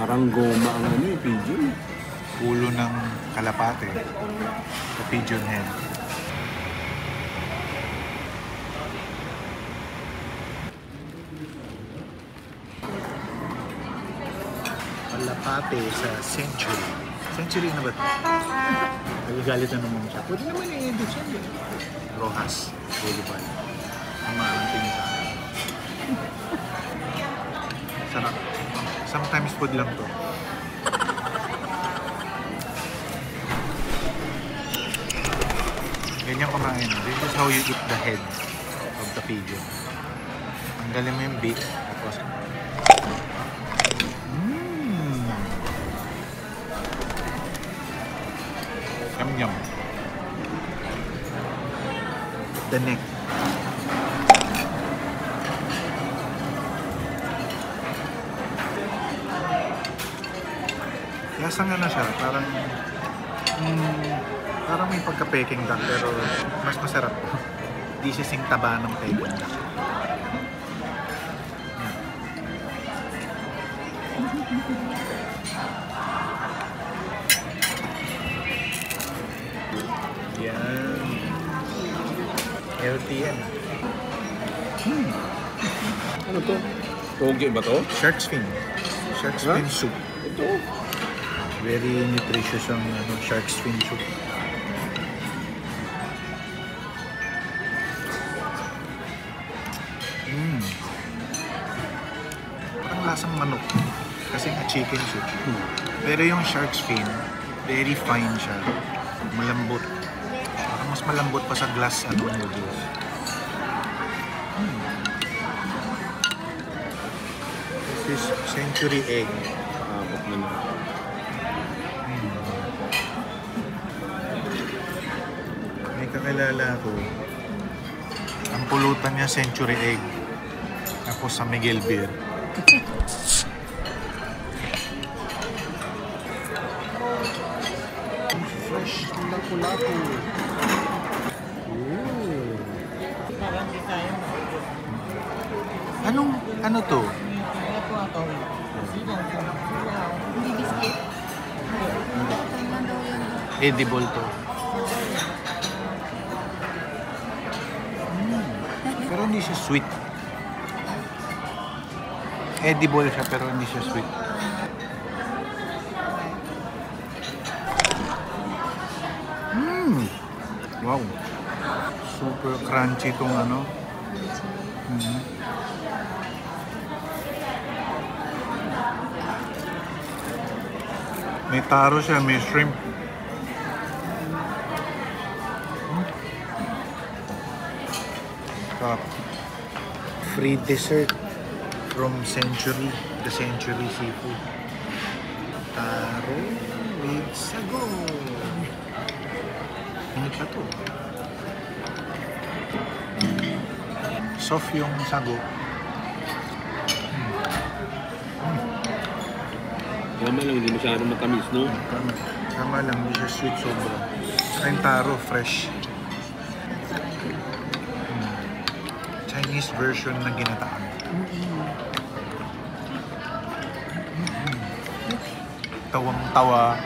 Parang goma ang ano eh, pigeon. Ulo ng kalapate. The pigeon head. Kalapate sa Century. Century na ba ito? Nagagalit na naman siya. Pwede naman i-edit siya. Rojas Boulevard. Ang maanting sa akin. Sarap. Sometimes food lang to. Ganyan kumain. This is how you eat the head of the pigeon. Tanggalin mo yung beak. Tapos yum. The neck. Lasang ano siya, parang may pagka-peking duck pero mas masarap. Di siya sing taba ng peking duck. Yan. Healthy yan. Ano to? Toge ba to? Shark's fin. Shark's fin soup. Ito. Very nutritious ang shark's fin soup. Parang lasang manok. Kasi nga chicken soup. Pero yung shark's fin, very fine siya. Malambot. Parang mas malambot pa sa glass noodles. This is Century egg. Paabot na na. May kakilala ko. Ang pulutan niya Century egg. Tapos sa Miguel Beer. Fresh lapu-lapu. Ano to? Hindi biscuit. Edible to. Pero hindi siya sweet. Edible siya pero hindi siya sweet. Wow. Super crunchy itong ano. May taro siya, may shrimp. Free dessert from Century, the Century Seafood. Taro with sago. Ano pa to? Soft yung sago. Tama lang, hindi masyadong matamis, no? Tama lang, hindi siya sweet sobra. Saka yung taro, fresh. Chinese version na ginataan. Tawang-tawa.